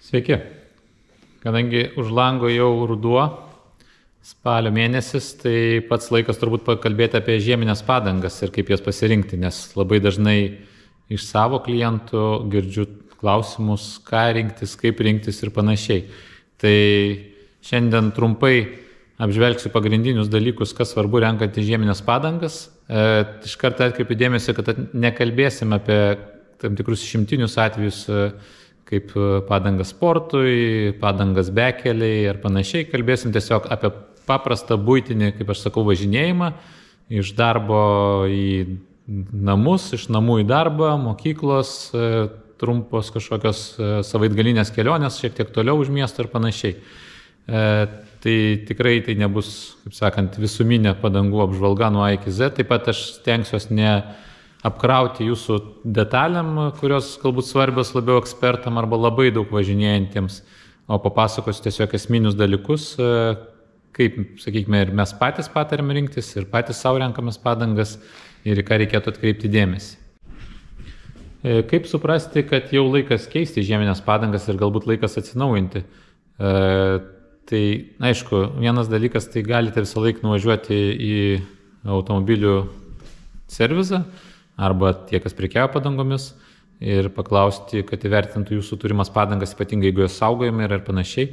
Sveiki. Kadangi už lango jau ruduo, spalio mėnesis, tai pats laikas turbūt pakalbėti apie žieminės padangas ir kaip jas pasirinkti, nes labai dažnai iš savo klientų girdžiu klausimus, ką rinktis, kaip rinktis ir panašiai. Tai šiandien trumpai apžvelgsiu pagrindinius dalykus, kas svarbu renkant žieminės padangas. Iš karto atkreipiu dėmesį, kad nekalbėsim apie tam tikrus išimtinius atvejus, kaip padangas sportui, padangas bekeliai ir panašiai. Kalbėsim tiesiog apie paprastą buitinį, kaip aš sakau, važinėjimą iš darbo į namus, iš namų į darbą, mokyklos, trumpos kažkokios savaitgalinės kelionės, šiek tiek toliau už miestą ir panašiai. Tai tikrai tai nebus, kaip sakant, visuminė padangų apžvalga nuo A iki Z. Taip pat aš stengsiuosi ne apkrauti jūsų detalėm, kurios galbūt svarbios labiau ekspertam arba labai daug važinėjantiems, o papasakosiu tiesiog esminius dalykus, kaip, sakykime, ir mes patys patariam rinktis, ir patys savo renkamės padangas, ir į ką reikėtų atkreipti dėmesį. Kaip suprasti, kad jau laikas keisti žieminės padangas ir galbūt laikas atsinaujinti? Tai, aišku, vienas dalykas, tai galite visą laiką nuvažiuoti į automobilių servizą, arba tie, kas prekiauja padangomis, ir paklausti, kad įvertintų jūsų turimas padangas, ypatingai jeigu jos saugojami ir panašiai.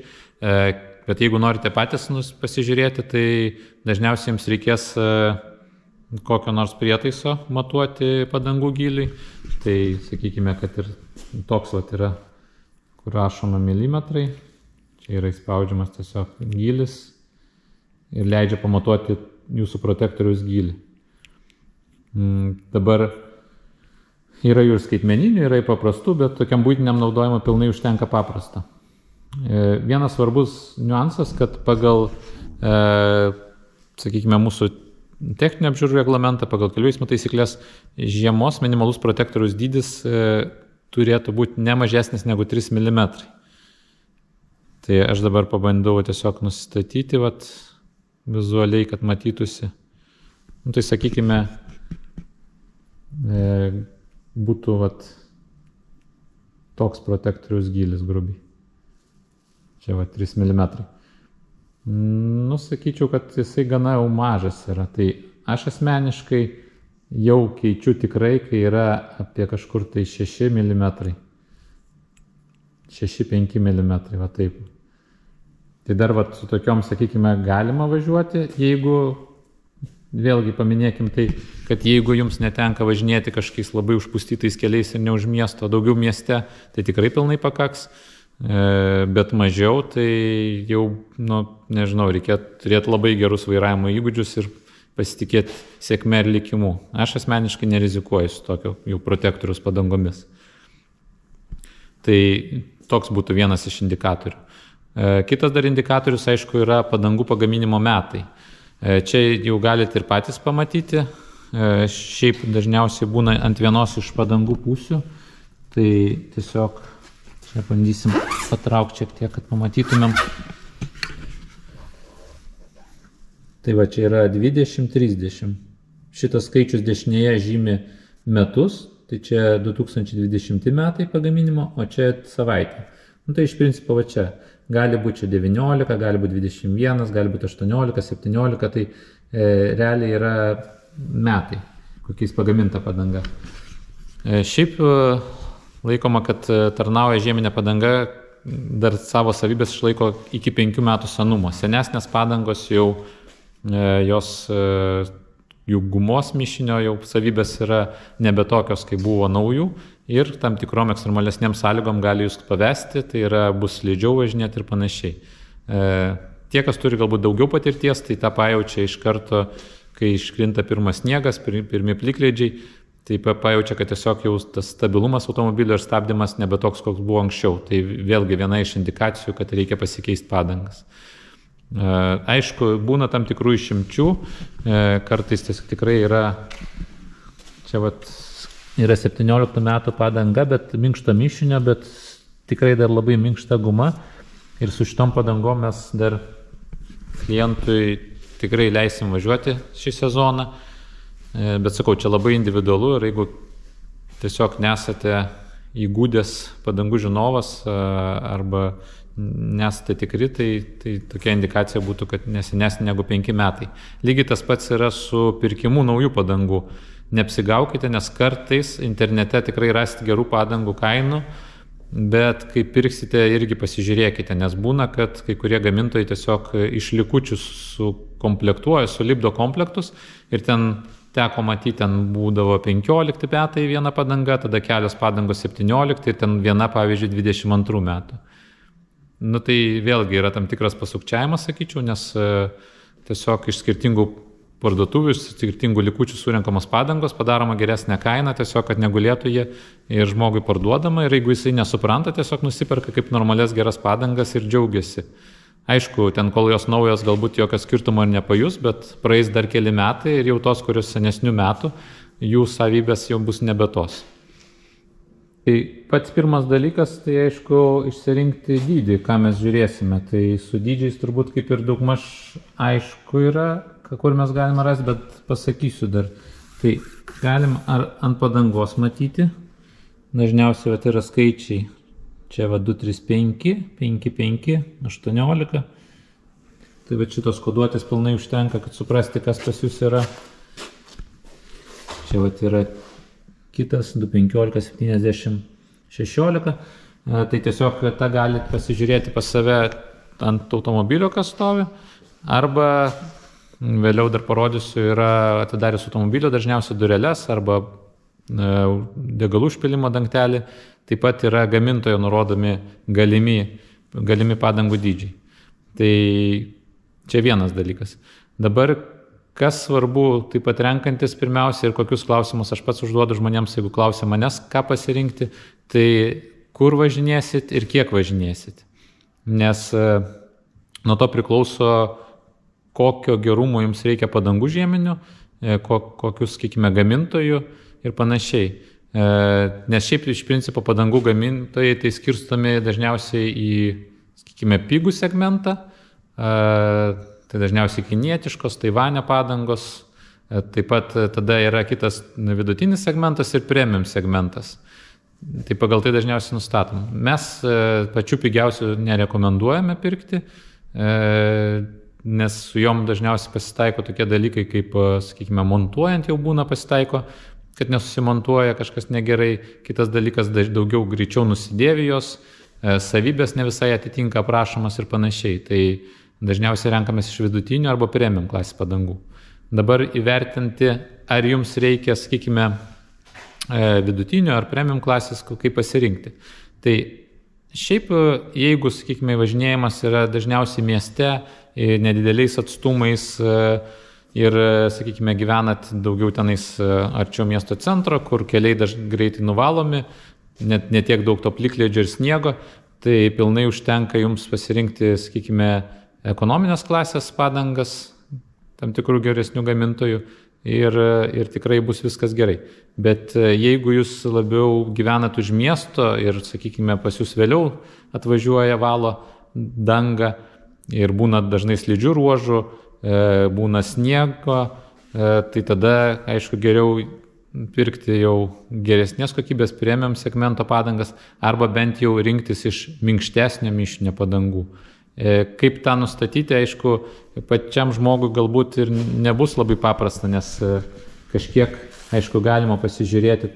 Bet jeigu norite patys pasižiūrėti, tai dažniausiai jums reikės kokio nors prietaiso matuoti padangų gylį. Tai sakykime, kad ir toks yra, kur rašoma milimetrai. Čia yra įspaudžiamas tiesiog gylis ir leidžia pamatuoti jūsų protektoriaus gylį. Dabar yra jų ir skaitmeninių, yra ir paprastų, bet tokiam buitiniam naudojimui pilnai užtenka paprasta. Vienas svarbus niuansas, kad pagal, sakykime, mūsų techninio apžiūrų reglamentą, pagal kelių eismo taisyklės, žiemos minimalus protektoriaus dydis turėtų būti ne mažesnis negu 3 mm. Tai aš dabar pabandau tiesiog nusistatyti vizualiai, kad matytųsi. Tai sakykime, būtų toks protektoriaus gylis grubiai. Čia 3 mm. Sakyčiau, kad jisai gana jau mažas yra. Tai aš asmeniškai jau keičiu tikrai, kai yra apie kažkur tai 6 mm. 6-5 mm, taip. Tai dar su tokiom, sakykime, galima važiuoti, jeigu, vėlgi paminėkim tai, kad jeigu jums netenka važinėti kažkokiais labai užpustytais keliais ir ne už miesto, daugiau mieste, tai tikrai pilnai pakaks, bet mažiau, tai jau, nežinau, reikėtų turėti labai gerus vairavimo įgūdžius ir pasitikėti sėkme ir likimu. Aš asmeniškai nerizikuoju su tokio jau protektoriaus padangomis. Tai toks būtų vienas iš indikatorių. Kitas dar indikatorius, aišku, yra padangų pagaminimo metai. Čia jau galite ir patys pamatyti. Šiaip dažniausiai būna ant vienos iš padangų pusių. Tai tiesiog čia bandysim patraukti šiek tiek, kad pamatytumėm. Tai čia yra 20-30. Šitas skaičius dešinėje žymi metus. Tai čia 2020 metai pagaminimo, o čia savaitė. Tai iš principo čia. Gali būti čia 19, gali būti 21, gali būti 18, 17, tai realiai yra metai, kokiais pagaminta padanga. Šiaip laikoma, kad tarnauja žieminė padanga, dar savo savybės išlaiko iki 5 metų senumo. Senesnės padangos jau, jų gumos mišinio jau savybės yra nebe tokios, kaip buvo naujų. Ir tam tikrom ekstremalesnėm sąlygom gali jūs pavesti, tai bus slidžiau važinėti ir panašiai. Tie, kas turi galbūt daugiau patirties, tai tą pajaučia iš karto, kai iškrinta pirmas sniegas, pirmi plikledžiai, tai pajaučia, kad tiesiog jau tas stabilumas automobilio ir stabdymas nebe toks, koks buvo anksčiau. Tai vėlgi viena iš indikacijų, kad reikia pasikeisti padangas. Aišku, būna tam tikrų išimčių, kartais tikrai yra, čia yra 17 metų padanga, bet minkšto mišinio, bet tikrai dar labai minkšta guma. Ir su šitom padangom mes dar klientui tikrai leisim važiuoti šį sezoną. Bet sakau, čia labai individualu ir jeigu tiesiog nesate įgūdęs padangų žinovas arba nesate tikri, tai tokia indikacija būtų, kad nesenesnė negu 5 metai. Lygiai tas pats yra su pirkimu naujų padangų. Neapsigaukite, nes kartais internete tikrai rasite gerų padangų kainų, bet kai pirksite, irgi pasižiūrėkite, nes būna, kad kai kurie gamintojai tiesiog iš likučių sukomplektuoja, sulipdo komplektus ir ten teko matyti, ten būdavo 15 metai viena padanga, tada kelios padangos 17 ir ten viena, pavyzdžiui, 22 metų. Nu tai vėlgi yra tam tikras pasukčiavimas, sakyčiau, nes tiesiog iš skirtingų parduotuvių, iš skirtingų likučių surenkamos padangos, padaroma geresnė kaina, tiesiog, kad negulėtų jie ir žmogui parduodama, ir jeigu jisai nesupranta, tiesiog nusiperka kaip normalias geras padangas ir džiaugiasi. Aišku, ten kol jos naujos, galbūt jokio skirtumo ir nepajus, bet praeis dar keli metai ir jau tos, kurios senesnių metų, jų savybės jau bus nebe tos. Tai pats pirmas dalykas, tai aišku, išsirinkti dydį, ką mes žiūrėsime. Tai su dydžiais turbūt kaip ir daugmaž aišku yra, kur mes galime rasti, bet pasakysiu dar. Tai galim ant padangos matyti, dažniausiai yra skaičiai. Čia 2, 3, 5, 5, 5, 18. Tai šitos koduotės pilnai užtenka, kad suprasti, kas pas jūs yra. Čia yra kitas 2, 15, 70, 16. Tai tiesiog tą galite pasižiūrėti pas save ant automobilio, kas stovi. Arba vėliau dar parodysiu, yra atidarius automobilio dažniausiai dureles arba degalų užpilimo dangtelį. Taip pat yra gamintojo nurodomi galimi padangų dydžiai. Tai čia vienas dalykas. Dabar, kas svarbu, taip pat renkantis pirmiausia ir kokius klausimus aš pats užduodu žmonėms, jeigu klausia manęs, ką pasirinkti, tai kur važinėsit ir kiek važinėsit. Nes nuo to priklauso, kokio gerumo jums reikia padangų žieminių, kokius, sakykime, gamintojų ir panašiai. Nes šiaip iš principo padangų gamintojai tai skirstomi dažniausiai į, sakykime, pigų segmentą, tai dažniausiai kinietiškos, Taivane padangos, taip pat tada yra kitas vidutinis segmentas ir premium segmentas. Tai pagal tai dažniausiai nustatom. Mes pačių pigiausių nerekomenduojame pirkti, nes su jom dažniausiai pasitaiko tokie dalykai, kaip, sakykime, montuojant jau būna pasitaiko, kad nesusimontuoja kažkas negerai, kitas dalykas daugiau greičiau nusidėvi jos, savybės ne visai atitinka aprašomas ir panašiai. Tai dažniausiai renkamės iš vidutinių arba premium klasės padangų. Dabar įvertinti, ar jums reikia, sakykime, vidutinių ar premium klasės, kaip pasirinkti. Tai šiaip, jeigu, sakykime, važinėjimas yra dažniausiai mieste, nedideliais atstumais, ir, sakykime, gyvenat daugiau tenais arčiau miesto centro, kur keliai greitai nuvalomi, net netiek daug to plikledžio ir sniego, tai pilnai užtenka jums pasirinkti, sakykime, ekonominės klasės padangas, tam tikrų geresnių gamintojų ir tikrai bus viskas gerai. Bet jeigu jūs labiau gyvenat už miesto ir, sakykime, pas jūs vėliau atvažiuoja valo dangą ir būna dažnai slidžių ruožų, būna sniego, tai tada, aišku, geriau pirkti jau geresnės kokybės premium segmento padangas arba bent jau rinktis iš minkštesnio mišinio padangų. Kaip tą nustatyti, aišku, pačiam žmogui galbūt ir nebus labai paprasta, nes kažkiek, aišku, galima pasižiūrėti,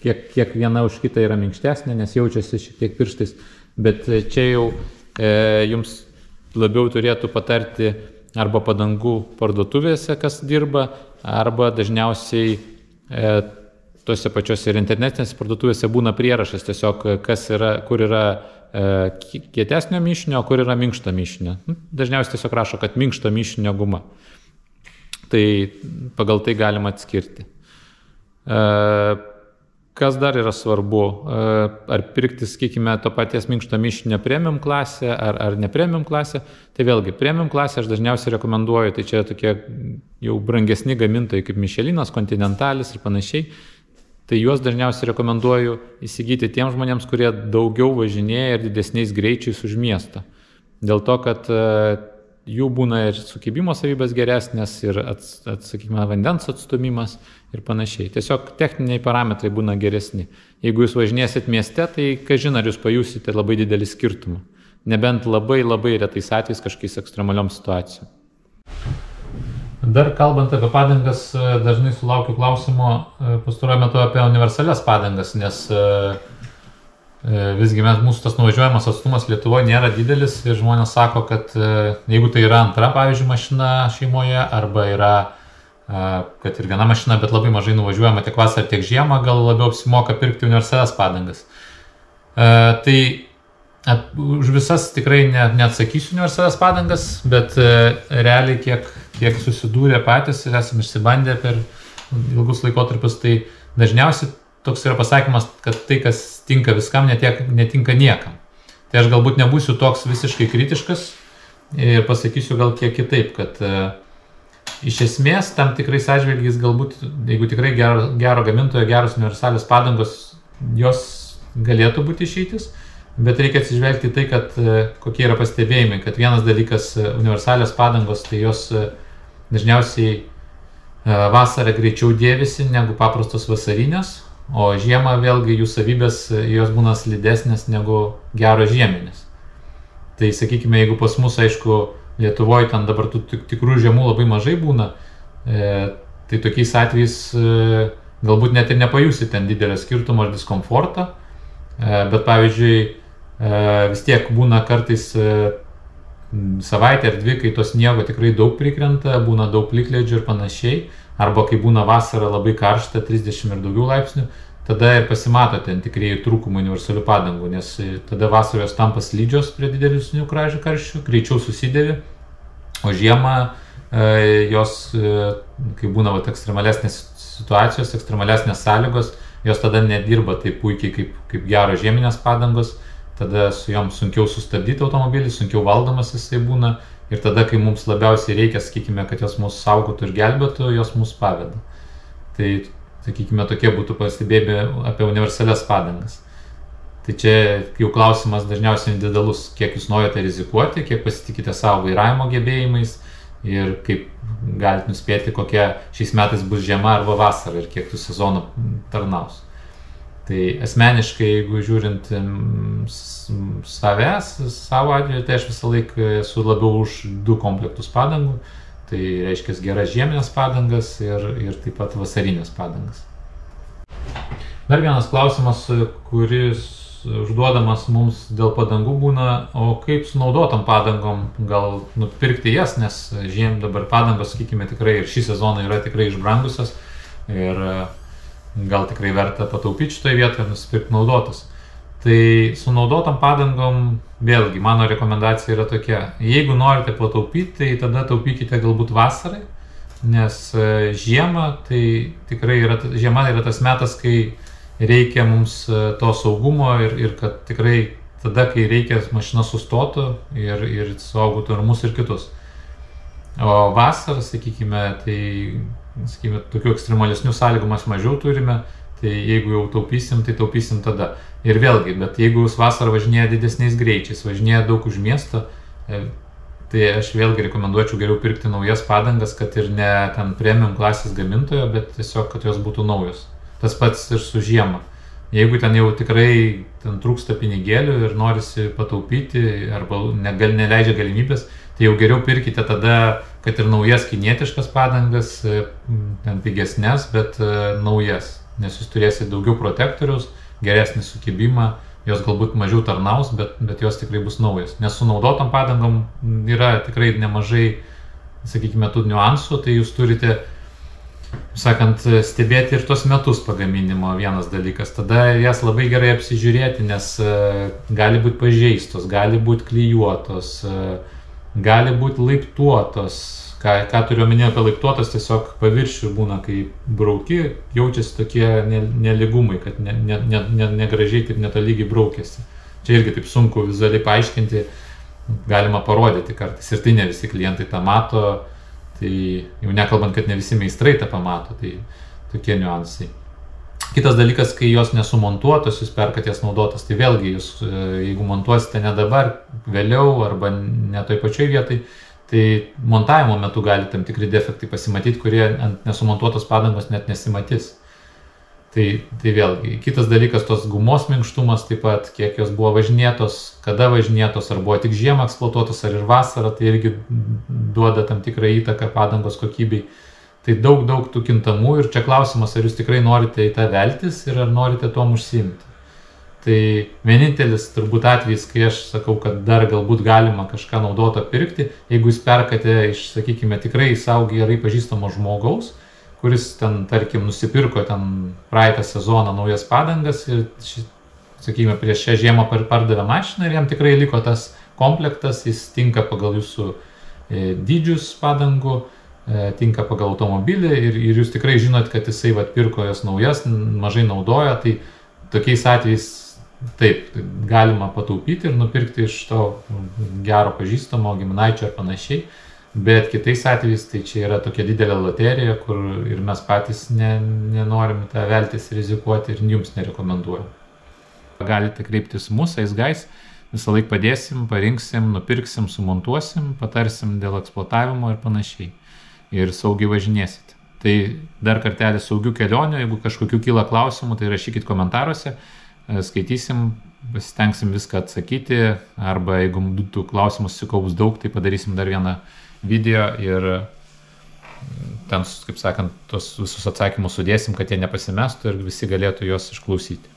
kiek viena už kitą yra minkštesnė, nes jaučiasi šiek tiek pirštais, bet čia jau jums labiau turėtų patarti arba padangų parduotuvėse, kas dirba, arba dažniausiai tose pačiose ir internetinėse parduotuvėse būna prierašas tiesiog, kas yra, kur yra kietesnio mišinio, kur yra minkšto mišinio. Dažniausiai tiesiog rašo, kad minkšto mišinio guma. Tai pagal tai galima atskirti. Kas dar yra svarbu, ar pirkti, sakykime, to paties minkšto mišinio premium klasę ar ne premium klasę, tai vėlgi premium klasę aš dažniausiai rekomenduoju, tai čia tokie jau brangesni gamintojai kaip Michelinas, Continentalis ir panašiai, tai juos dažniausiai rekomenduoju įsigyti tiems žmonėms, kurie daugiau važinėja ir didesniais greičiais už miestą. Dėl to, kad jų būna ir sukibimo savybės geresnės, ir sakykime, vandens atstumimas ir panašiai. Tiesiog techniniai parametrai būna geresni. Jeigu jūs važinėsit mieste, tai kažin ar jūs pajusite labai didelį skirtumą. Nebent labai retais atvejais kažkokiais ekstremaliom situacijom. Dar kalbant apie padangas, dažnai sulaukiu klausimo pastaruoju metu apie universalias padangas, nes visgi mūsų tas nuvažiuojamas atstumas Lietuvoje nėra didelis ir žmonės sako, kad jeigu tai yra antra, pavyzdžiui, mašina šeimoje arba yra, kad ir viena mašina, bet labai mažai nuvažiuojama tiek vasarą, tiek žiemą, gal labiau apsimoka pirkti universalias padangas. Tai už visas tikrai neatsakysiu universalias padangas, bet realiai kiek susidūrė patys ir esame išsibandę per ilgus laikotarpius, tai dažniausiai toks yra pasakymas, kad tai, kas tinka viskam, netinka niekam. Tai aš galbūt nebūsiu toks visiškai kritiškas ir pasakysiu gal kiek kitaip, kad iš esmės tam tikrais atžvilgiais galbūt, jeigu tikrai gero gamintojo, geros universalios padangos, jos galėtų būti išeitis, bet reikia atsižvelgti tai, kad kokie yra pastebėjimai, kad vienas dalykas universalios padangos, tai jos dažniausiai vasarą greičiau dėvisi negu paprastos vasarinės, o žiemą vėlgi jų savybės, jos būna slidesnės negu geros žieminės. Tai sakykime, jeigu pas mus, aišku, Lietuvoje ten dabar tų tikrų žiemų labai mažai būna, tai tokiais atvejais galbūt net ir nepajusi ten didelio skirtumo ar diskomforto, bet pavyzdžiui, vis tiek būna kartais savaitę ar dvi, kai to sniego tikrai daug prikrenta, būna daug plikledžių ir panašiai, arba kai būna vasara labai karšta, 30 ir daugiau laipsnių, tada ir pasimato ten tikrieji trūkumai universalių padangų, nes tada vasaros tampa slidžios prie didelių sniegų karščių, greičiau susidėvi, o žiemą jos, kai būna ekstremalesnės situacijos, ekstremalesnės sąlygos, jos tada nedirba taip puikiai kaip geros žieminės padangos, tada su jom sunkiau sustabdyti automobilį, sunkiau valdomas jisai būna ir tada, kai mums labiausiai reikia, sakykime, kad jos mūsų saugotų ir gelbėtų, jos mūsų paveda. Tai, sakykime, tokie būtų pastebėjimai apie universalias padangas. Tai čia jau klausimas dažniausiai individualus, kiek jūs norite rizikuoti, kiek pasitikite savo vairavimo gebėjimais ir kaip galite nuspėti, kokia šiais metais bus žiema arba vasara ir kiek tų sezonų tarnaus. Tai asmeniškai, jeigu žiūrint savo atveju, tai aš visą laiką esu labiau už 2 komplektus padangų. Tai reiškia geras žieminės padangas ir taip pat vasarinės padangas. Dar vienas klausimas, kuris užduodamas mums dėl padangų būna, o kaip su naudotom padangom, gal nupirkti jas, nes dabar padangos, sakykime, tikrai ir šį sezoną yra tikrai išbrangusios ir gal tikrai verta pataupyti šitoje vietoje ir nusipirkti naudotus. Tai su naudotom padangom, vėlgi, mano rekomendacija yra tokia, jeigu norite pataupyti, tai tada taupykite galbūt vasarai, nes žiema, tai tikrai žiema yra tas metas, kai reikia mums to saugumo ir kad tikrai tada, kai reikia, mašina sustotų ir saugotų ir mus ir kitus. O vasarą, sakykime, tokių ekstremalesnių sąlygų mes mažiau turime, tai jeigu jau taupysim, tai taupysim tada. Ir vėlgi, bet jeigu jūs vasarą važinėja didesniais greičiais, važinėja daug už miesto, tai aš vėlgi rekomenduočiau geriau pirkti naujas padangas, kad ir ne ten premium klasės gamintojo, bet tiesiog, kad jos būtų naujos. Tas pats ir su žiema. Jeigu ten jau tikrai trūksta pinigėlių ir norisi pataupyti arba neleidžia galimybės, tai jau geriau pirkite tada, kad ir naujas kinietiškas padangas, ten pigesnės, bet naujas. Nes jūs turėsite daugiau protektoriaus, geresnį sukibimą, jos galbūt mažiau tarnaus, bet jos tikrai bus naujas. Nes su naudotom padangom yra tikrai nemažai, sakykime, tų niuansų, tai jūs turite, sakant, stebėti ir tos metus pagaminimo vienas dalykas. Tada jas labai gerai apsižiūrėti, nes gali būti pažeistos, gali būti klijuotos, gali būti laiptuotos. Ką turiu omenyje apie laiptuotos, tiesiog paviršių būna, kai brauki, jaučiasi tokie nelygumai, kad negražiai taip netolygiai braukėsi. Čia irgi taip sunku vizualiai paaiškinti, galima parodyti kartais. Ir tai ne visi klientai tą mato, tai jau nekalbant, kad ne visi meistrai tą pamato, tai tokie niuansai. Kitas dalykas, kai jos nesumontuotos, jūs perkat jas naudotas, tai vėlgi jūs, jeigu montuosite ne dabar, vėliau arba ne toj pačioj vietai, Tai montavimo metu gali tam tikri defektai pasimatyti, kurie ant nesumontuotos padangos net nesimatys. Tai vėlgi, kitas dalykas, tos gumos minkštumas, taip pat kiek jos buvo važinėtos, kada važinėtos, ar buvo tik žiemą eksploatuotos, ar ir vasarą, tai irgi duoda tam tikrą įtaką padangos kokybei. Tai daug tų kintamų ir čia klausimas, ar jūs tikrai norite į tą veltis ir ar norite tuom užsiimti. Tai vienintelis turbūt atvejis, kai aš sakau, kad dar galbūt galima kažką naudoto pirkti, jeigu jūs perkate iš, sakykime, tikrai savo gerai pažįstamo žmogaus, kuris ten, tarkim, nusipirko ten praeitą sezoną naujas padangas ir, sakykime, prieš šią žiemą pardavė mašiną ir jam tikrai liko tas komplektas, jis tinka pagal jūsų dydžius padangų, tinka pagal automobilį ir jūs tikrai žinot, kad jisai pirko jas naujas, mažai naudoja, tai tokiais atvejais taip, galima pataupyti ir nupirkti iš to gero pažįstamo, giminaičio ar panašiai. Bet kitais atvejais tai čia yra tokia didelė loterija, kur ir mes patys nenorim tą veltis rizikuoti ir jums nerekomenduojam. Galite kreiptis mūsų Ace, visą laiką padėsim, parinksim, nupirksim, sumontuosim, patarsim dėl eksploatavimo ir panašiai. Ir saugiai važinėsit. Tai dar kartelį saugių kelionių, jeigu kažkokių kyla klausimų, tai rašykit komentaruose, skaitysim, pasistengsim viską atsakyti, arba jeigu tų klausimų susikaups daug, tai padarysim dar vieną video ir ten, kaip sakant, tos visus atsakymus sudėsim, kad jie nepasimestų ir visi galėtų juos išklausyti.